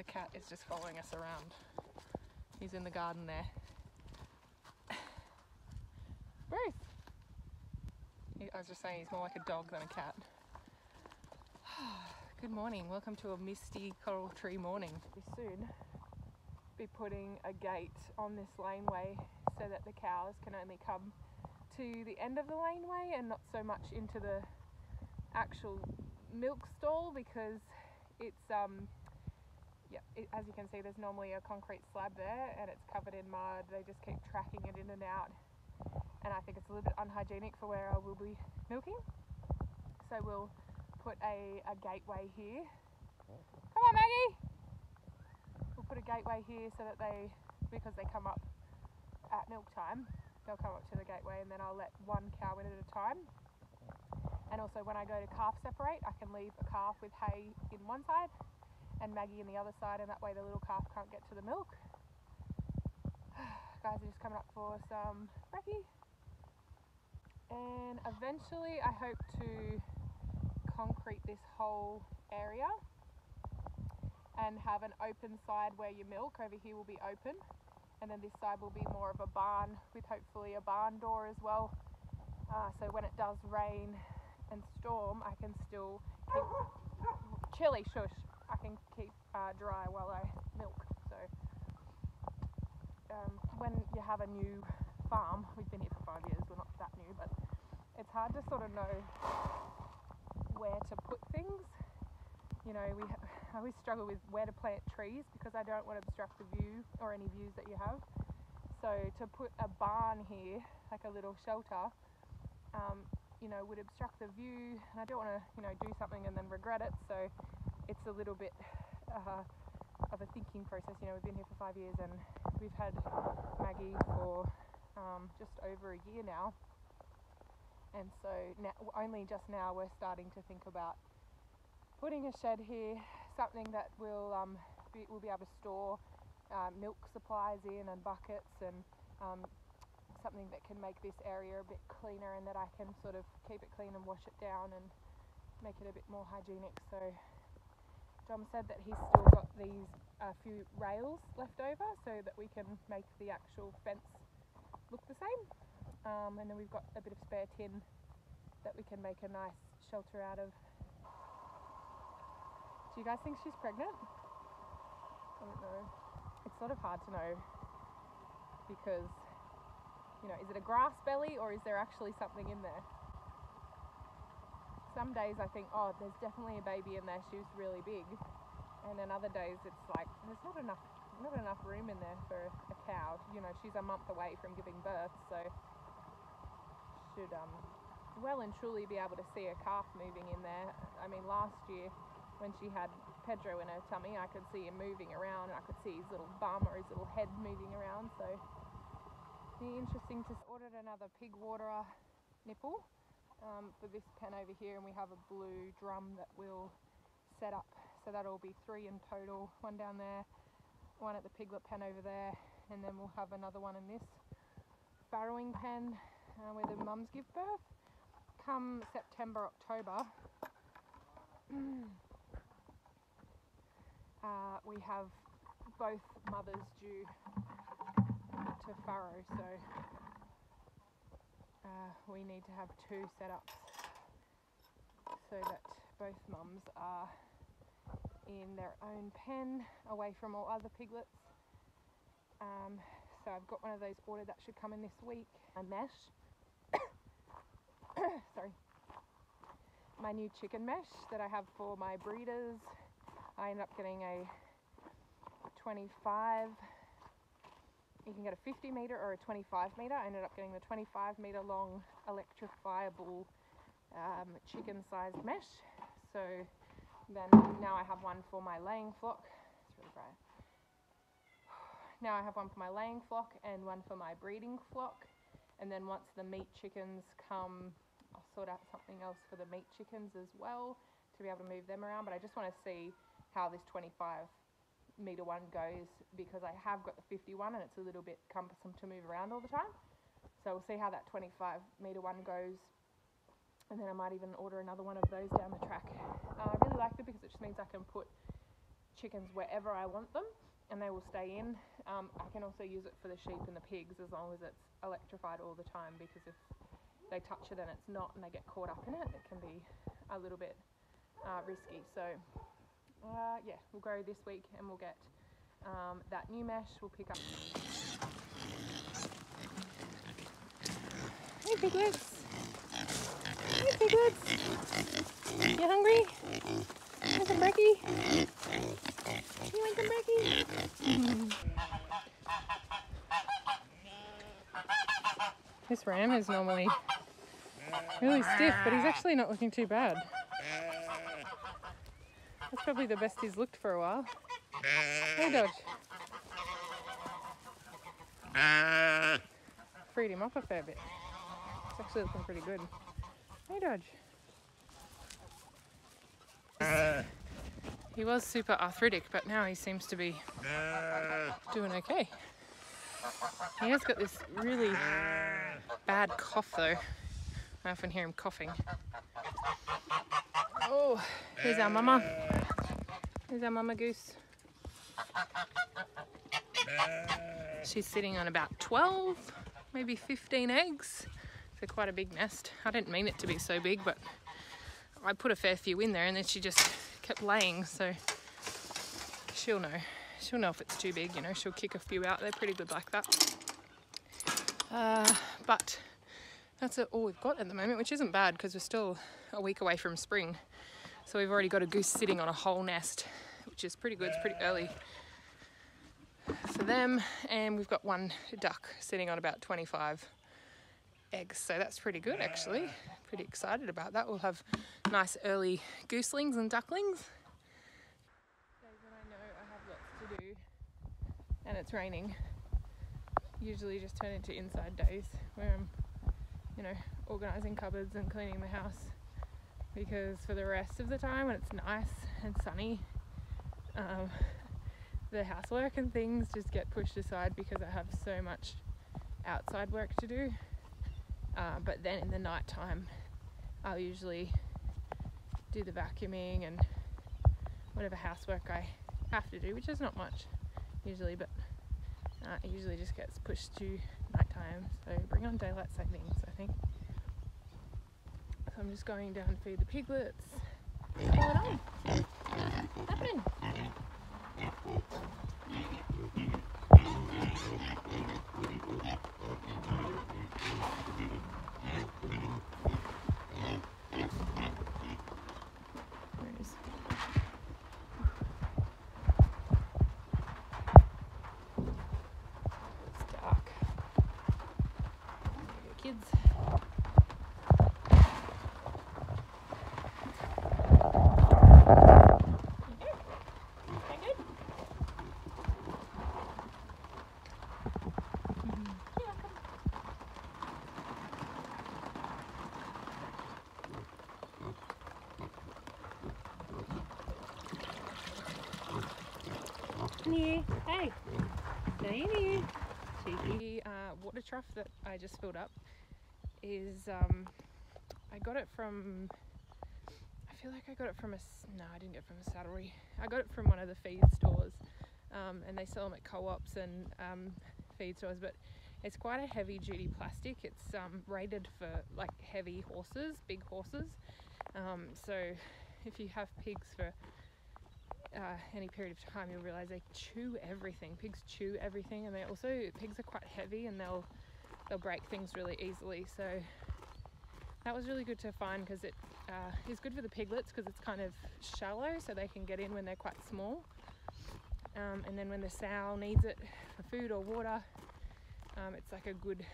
cat is just following us around. He's in the garden there. Bruce! I was just saying he's more like a dog than a cat. Good morning, welcome to a misty coral tree morning. We soon be putting a gate on this laneway so that the cows can only come to the end of the laneway and not so much into the actual milk stall, because it's as you can see, there's normally a concrete slab there and it's covered in mud. They just keep tracking it in and out, and I think it's a little bit unhygienic for where I will be milking. So we'll put a gateway here. Come on, Maggie! We'll put a gateway here so that because they come up at milk time, they'll come up to the gateway, and then I'll let one cow in at a time. And also when I go to calf separate, I can leave a calf with hay in one side and Maggie in the other side, and that way the little calf can't get to the milk. Guys are just coming up for some brekkie. And eventually I hope to concrete this whole area and have an open side where you milk. Over here will be open, and then this side will be more of a barn with hopefully a barn door as well. So when it does rain and storm, I can still keep chilly, shush. I can keep dry while I milk. So when you have a new farm, we've been here for 5 years, we're not that new, but it's hard to sort of know where to put things. You know, I always struggle with where to plant trees because I don't want to obstruct the view or any views that you have. So to put a barn here, like a little shelter, you know, would obstruct the view, and I don't want to, you know, do something and then regret it. So it's a little bit of a thinking process. You know, we've been here for 5 years and we've had Maggie for just over a year now, and so now, only just now we're starting to think about putting a shed here, something that we'll be able to store milk supplies in and buckets, and something that can make this area a bit cleaner, and that I can sort of keep it clean and wash it down and make it a bit more hygienic. So Dom said that he's still got these few rails left over so that we can make the actual fence look the same, and then we've got a bit of spare tin that we can make a nice shelter out of. Do you guys think she's pregnant? I don't know. It's sort of hard to know because, you know, is it a grass belly or is there actually something in there? Some days I think, oh, there's definitely a baby in there, she was really big. And then other days it's like, there's not enough room in there for a cow. You know, she's a month away from giving birth, so should well and truly be able to see a calf moving in there. I mean, last year when she had Pedro in her tummy, I could see him moving around, and I could see his little bum or his little head moving around, so be interesting to order another pig waterer nipple for this pen over here, and we have a blue drum that we'll set up, so that'll be 3 in total, one down there, one at the piglet pen over there, and then we'll have another one in this farrowing pen where the mums give birth. Come September, October, we have both mothers due to farrow, so we need to have 2 setups so that both mums are in their own pen away from all other piglets. So I've got one of those ordered that should come in this week. A mesh, sorry, my new chicken mesh that I have for my breeders. I ended up getting a 25, you can get a 50 metre or a 25 metre. I ended up getting the 25 metre long electrifiable chicken sized mesh. So then now I have one for my laying flock. It's really bright. Now I have one for my laying flock and one for my breeding flock. And then once the meat chickens come, I'll sort out something else for the meat chickens as well to be able to move them around. But I just want to see how this 25 metre one goes, because I have got the 51 and it's a little bit cumbersome to move around all the time. So we'll see how that 25 metre one goes, and then I might even order another one of those down the track. I really like it because it just means I can put chickens wherever I want them, and they will stay in. I can also use it for the sheep and the pigs as long as it's electrified all the time, because if they touch it and it's not and they get caught up in it, it can be a little bit risky. So yeah, we'll go this week and we'll get that new mesh. We'll pick up. Hey piglets! Hey piglets! You hungry? You want some brekkie? You want some brekkie? This ram is normally really stiff, but he's actually not looking too bad. That's probably the best he's looked for a while. Hey Dodge. Freed him up a fair bit. It's actually looking pretty good. Hey Dodge. He was super arthritic, but now he seems to be doing okay. He has got this really bad cough though. I often hear him coughing. Oh, here's our mama. Here's our mama goose. She's sitting on about 12, maybe 15 eggs. So quite a big nest. I didn't mean it to be so big, but I put a fair few in there and then she just kept laying, so she'll know. She'll know if it's too big, you know, she'll kick a few out. They're pretty good like that. But that's all we've got at the moment, which isn't bad because we're still a week away from spring. So we've already got a goose sitting on a whole nest, which is pretty good. It's pretty early for them. And we've got one duck sitting on about 25 eggs. So that's pretty good, actually. Pretty excited about that. We'll have nice early gooselings and ducklings. Days when I know I have lots to do and it's raining, usually just turn into inside days where I'm, you know, organising cupboards and cleaning the house, because for the rest of the time when it's nice and sunny, the housework and things just get pushed aside because I have so much outside work to do. But then in the night time I'll usually do the vacuuming and whatever housework I have to do, which is not much usually, but it usually just gets pushed to nighttime, so bring on daylight savings, I think. So I'm just going down to feed the piglets. What's going on? What's happening? There it is. It's dark. Kids. Here. Hey, stay in here. The water trough that I just filled up is, I got it from, I feel like I got it from no, I didn't get it from a saddlery. I got it from one of the feed stores, and they sell them at co-ops and feed stores, but it's quite a heavy duty plastic. It's rated for like heavy horses, big horses. So if you have pigs for any period of time, you'll realize they chew everything. Pigs chew everything, and pigs are quite heavy and they'll break things really easily. So that was really good to find, because it is good for the piglets because it's kind of shallow, so they can get in when they're quite small. And then when the sow needs it for food or water, it's like a good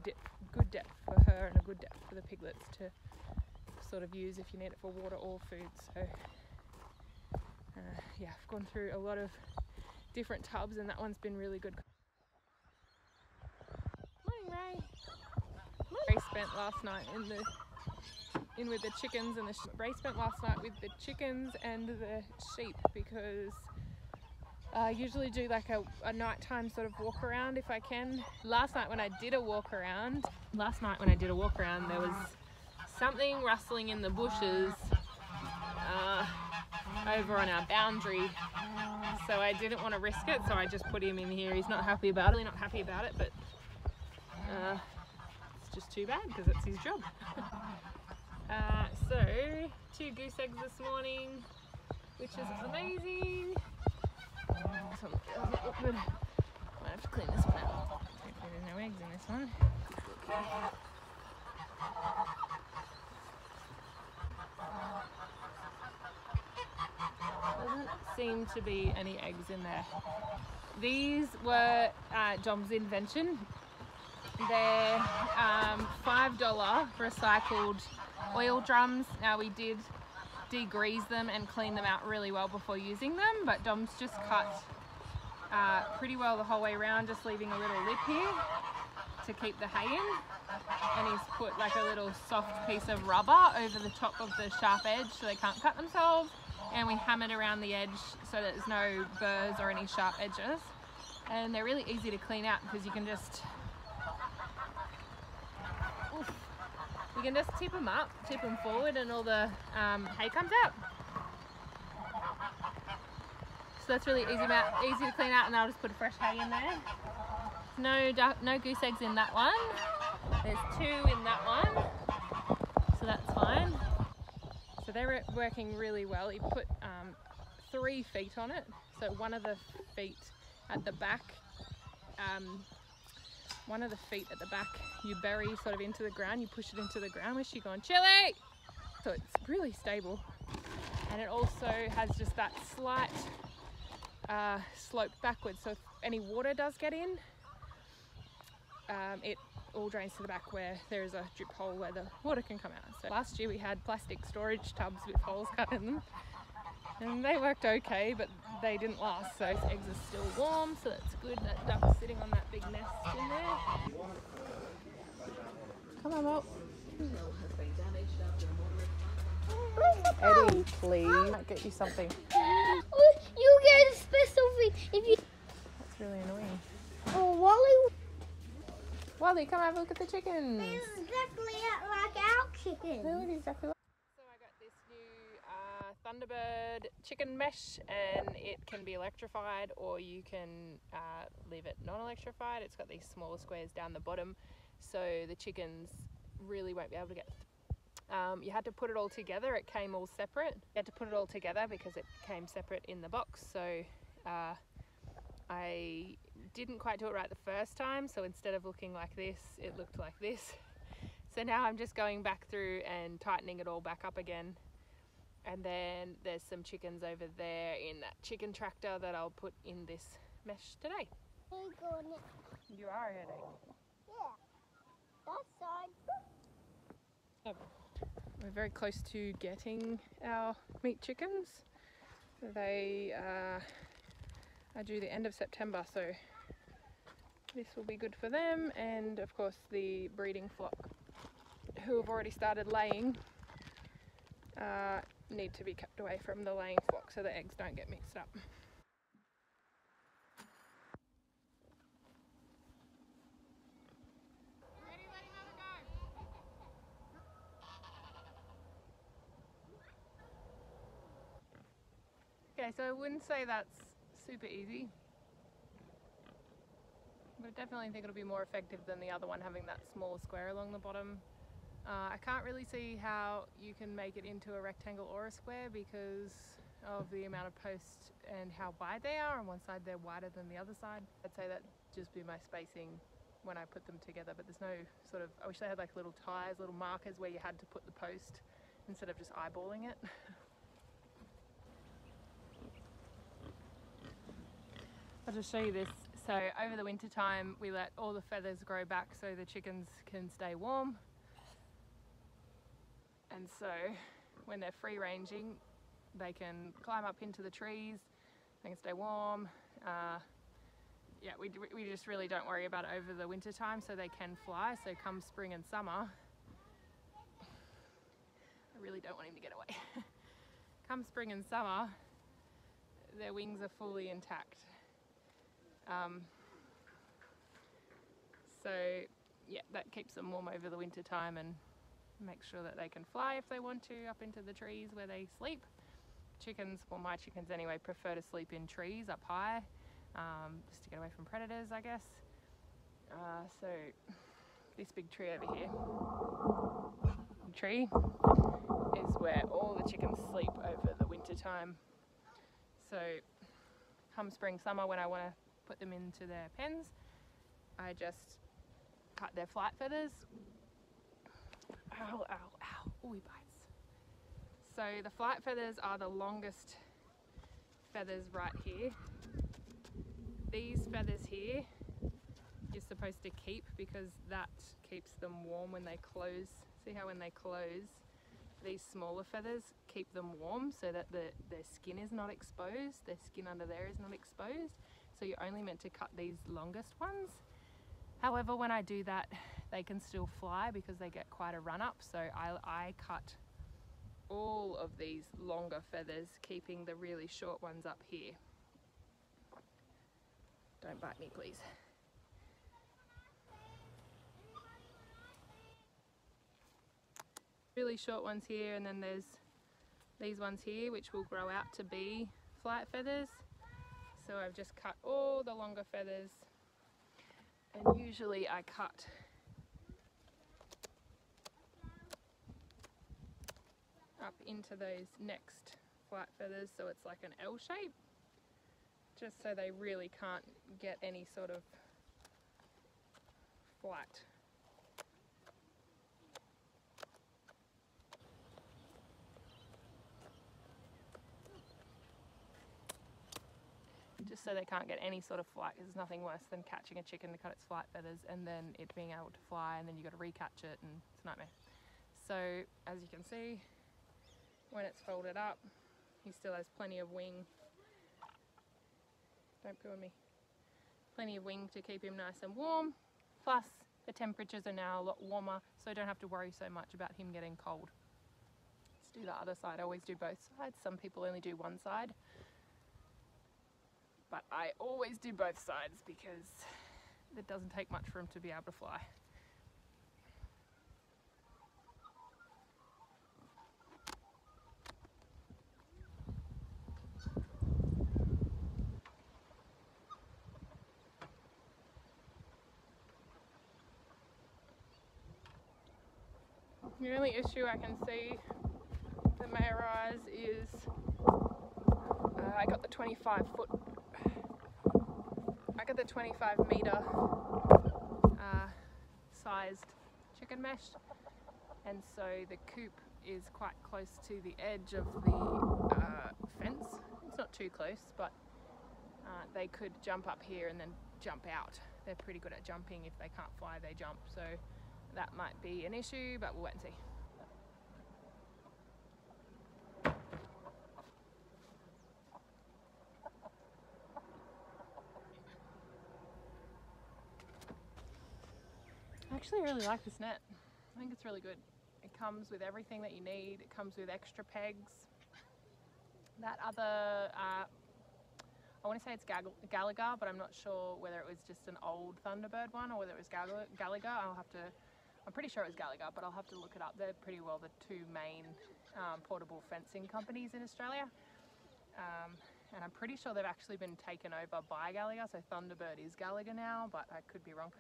depth for her and a good depth for the piglets to sort of use if you need it for water or food. So yeah, I've gone through a lot of different tubs, and that one's been really good. Morning, Ray. Ray spent last night with the chickens and Ray spent last night with the chickens and the sheep, because I usually do like a nighttime sort of walk around if I can. Last night when I did a walk around, there was something rustling in the bushes over on our boundary, so I didn't want to risk it, so I just put him in here. He's not happy about it, really not happy about it, but it's just too bad because it's his job. So 2 goose eggs this morning, which is amazing. This one doesn't look good. Might have to clean this one out. Hopefully there's no eggs in this one. Doesn't seem to be any eggs in there. These were Dom's invention. They're $5 recycled oil drums. Now we did degrease them and clean them out really well before using them, but Dom's just cut pretty well the whole way around, just leaving a little lip here to keep the hay in, and he's put like a little soft piece of rubber over the top of the sharp edge so they can't cut themselves, and we hammered around the edge so that there's no burrs or any sharp edges, and they're really easy to clean out because you can just tip them up, tip them forward, and all the hay comes out. So that's really easy to clean out, and I'll just put fresh hay in there. No goose eggs in that one. There's 2 in that one, so that's fine. So they're working really well. He put 3 feet on it. So one of the feet at the back, you bury sort of into the ground. You push it into the ground. Where's she gone? Chili! So it's really stable, and it also has just that slight slope backwards. So if any water does get in, it all drains to the back where there is a drip hole where the water can come out. So last year we had plastic storage tubs with holes cut in them, and they worked okay, but they didn't last. So his eggs are still warm, so that's good. That duck's sitting on that big nest in there. Come on, Mop. Eddie, please. I'll get you something. You get a special thing if you. That's really annoying. Oh, Wally. Wally, come have a look at the chickens. They look exactly like our chickens. They look exactly like. So I got this new Thunderbird chicken mesh, and it can be electrified, or you can leave it non-electrified. It's got these smaller squares down the bottom, so the chickens really won't be able to get. You had to put it all together. It came all separate. You had to put it all together because it came separate in the box. So I didn't quite do it right the first time. So instead of looking like this, it looked like this. So now I'm just going back through and tightening it all back up again. And then there's some chickens over there in that chicken tractor that I'll put in this mesh today. You are heading. Yeah. That side. Oh. We're very close to getting our meat chickens. They are due the end of September, so this will be good for them, and of course the breeding flock who have already started laying need to be kept away from the laying flock so the eggs don't get mixed up. Okay, so I wouldn't say that's super easy, but I definitely think it'll be more effective than the other one, having that small square along the bottom. I can't really see how you can make it into a rectangle or a square because of the amount of posts and how wide they are. On one side they're wider than the other side. I'd say that'd just be my spacing when I put them together, but there's no sort of, I wish they had like little ties, little markers where you had to put the post instead of just eyeballing it. I'll just show you this. So over the winter time we let all the feathers grow back so the chickens can stay warm, and so when they're free ranging they can climb up into the trees, they can stay warm. Yeah, we just really don't worry about it over the winter time, so they can fly. So come spring and summer, I really don't want him to get away. Come spring and summer their wings are fully intact. So yeah, that keeps them warm over the winter time and makes sure that they can fly if they want to up into the trees where they sleep. chickens, well my chickens anyway, prefer to sleep in trees up high, just to get away from predators, I guess. So this big tree over here, is where all the chickens sleep over the winter time. So come spring, summer, when I want to put them into their pens, I just cut their flight feathers. Ow, ow, ow, ooh, he bites. So the flight feathers are the longest feathers right here. These feathers here you're supposed to keep because that keeps them warm when they close. See how when they close, these smaller feathers keep them warm so that their skin is not exposed, their skin under there is not exposed. So you're only meant to cut these longest ones. However, when I do that, they can still fly because they get quite a run up. So I cut all of these longer feathers, keeping the really short ones up here. Don't bite me, please. Really short ones here, and then there's these ones here which will grow out to be flight feathers. So I've just cut all the longer feathers, and usually I cut up into those next flight feathers so it's like an L shape, just so they really can't get any sort of flight. Just so they can't get any sort of flight, because there's nothing worse than catching a chicken to cut its flight feathers and then it being able to fly, and then you've got to recatch it, and it's a nightmare. So as you can see, when it's folded up, he still has plenty of wing. Don't poo on me. Plenty of wing to keep him nice and warm. Plus the temperatures are now a lot warmer, so I don't have to worry so much about him getting cold. Let's do the other side. I always do both sides. Some people only do one side, but I always do both sides because it doesn't take much for him to be able to fly. The only issue I can see that may arise is I got the 25 metre sized chicken mesh, and so the coop is quite close to the edge of the fence. It's not too close, but they could jump up here and then jump out. They're pretty good at jumping. If they can't fly, they jump, so that might be an issue, but we'll wait and see. I actually really like this net. I think it's really good. It comes with everything that you need. It comes with extra pegs. That other, I want to say it's Gallagher, but I'm not sure whether it was just an old Thunderbird one or whether it was Gallagher. I'm pretty sure it was Gallagher, but I'll have to look it up. They're pretty well the two main portable fencing companies in Australia. And I'm pretty sure they've actually been taken over by Gallagher, so Thunderbird is Gallagher now, but I could be wrong.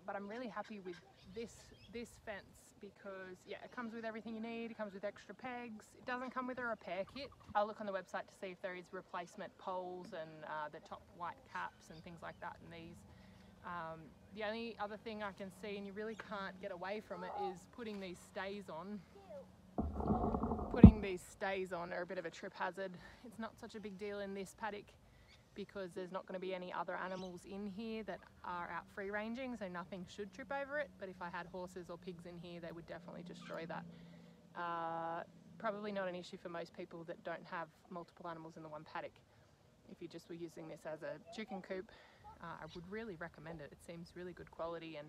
But I'm really happy with this fence because, yeah, it comes with everything you need. It comes with extra pegs. It doesn't come with a repair kit. I'll look on the website to see if there is replacement poles and the top white caps and things like that in these. The only other thing I can see, and you really can't get away from it, is putting these stays on. Putting these stays on are a bit of a trip hazard. It's not such a big deal in this paddock because there's not going to be any other animals in here that are out free ranging, so nothing should trip over it. But if I had horses or pigs in here, they would definitely destroy that. Probably not an issue for most people that don't have multiple animals in the one paddock. If you just were using this as a chicken coop, I would really recommend it. It seems really good quality and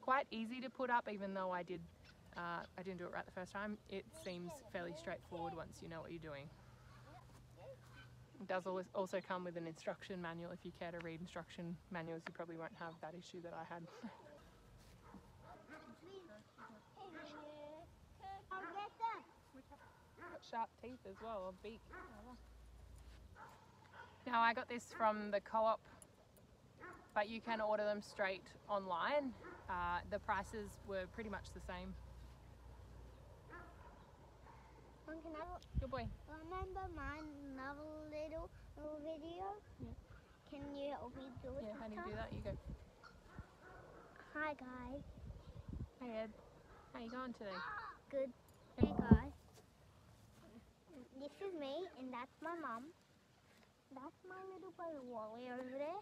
quite easy to put up, even though I didn't do it right the first time. It seems fairly straightforward once you know what you're doing. It does also come with an instruction manual. If you care to read instruction manuals, you probably won't have that issue that I had. sharp teeth as well, or beak. Now I got this from the co-op, but you can order them straight online. The prices were pretty much the same. Mom, can I Good boy. remember my another little video? Yeah. Can you help me do it? Yeah, how do you do that? You go. Hi guys. Hey Ed, how you going today? Good. Hey guys. This is me and that's my mom. That's my little boy Wally over there.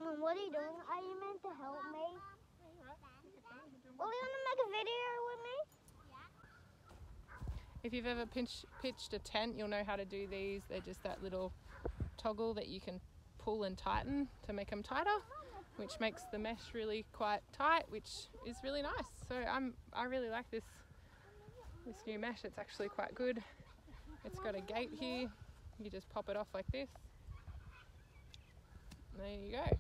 Mom, what are you doing? Are you meant to help me? Well, you want to make a video with me? If you've ever pitched a tent, you'll know how to do these. They're just that little toggle that you can pull and tighten to make them tighter, which makes the mesh really quite tight, which is really nice. So I really like this new mesh. It's actually quite good. It's got a gate here. You just pop it off like this. There you go.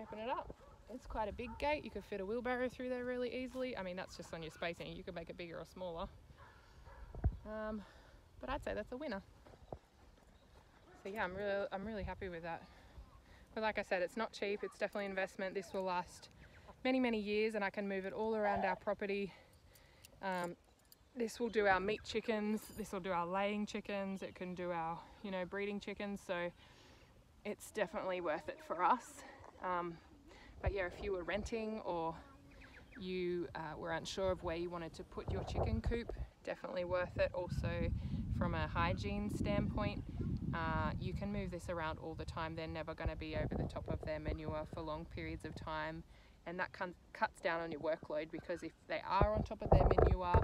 Open it up. It's quite a big gate. You could fit a wheelbarrow through there really easily. I mean, that's just on your spacing. You could make it bigger or smaller. But I'd say that's a winner. So yeah, I'm really happy with that. But like I said, it's not cheap. It's definitely an investment. This will last many, many years, and I can move it all around our property. This will do our meat chickens. This will do our laying chickens. It can do our, breeding chickens. So it's definitely worth it for us. But yeah, if you were renting or you were unsure of where you wanted to put your chicken coop, definitely worth it. Also, from a hygiene standpoint, you can move this around all the time. They're never going to be over the top of their manure for long periods of time, and that cuts down on your workload, because if they are on top of their manure,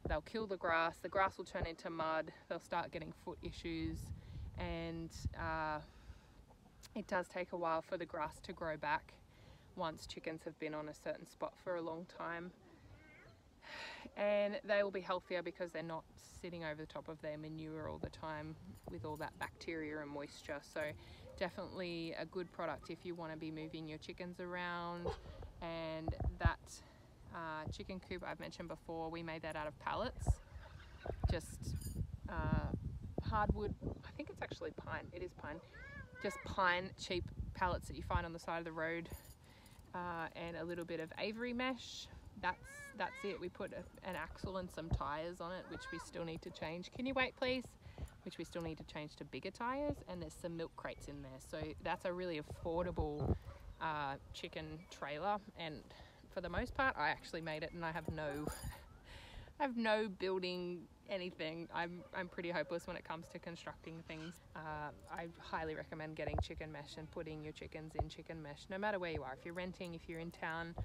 they'll kill the grass will turn into mud, they'll start getting foot issues, and it does take a while for the grass to grow back once chickens have been on a certain spot for a long time. And they will be healthier because they're not sitting over the top of their manure all the time with all that bacteria and moisture. So definitely a good product if you want to be moving your chickens around. And that chicken coop I've mentioned before, we made that out of pallets, just hardwood. I think it's actually pine. It is pine. Just pine, cheap pallets that you find on the side of the road, and a little bit of Avery mesh. That's it. We put an axle and some tires on it, which we still need to change. Can you wait, please? Which we still need to change to bigger tires, and there's some milk crates in there. So that's a really affordable chicken trailer, and for the most part, I actually made it, and I have no building anything. I'm pretty hopeless when it comes to constructing things. I highly recommend getting chicken mesh and putting your chickens in chicken mesh, no matter where you are. If you're renting, if you're in town,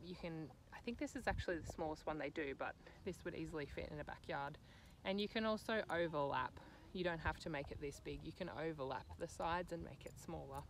you can, I think this is actually the smallest one they do, but this would easily fit in a backyard. And you can also overlap. You don't have to make it this big. You can overlap the sides and make it smaller.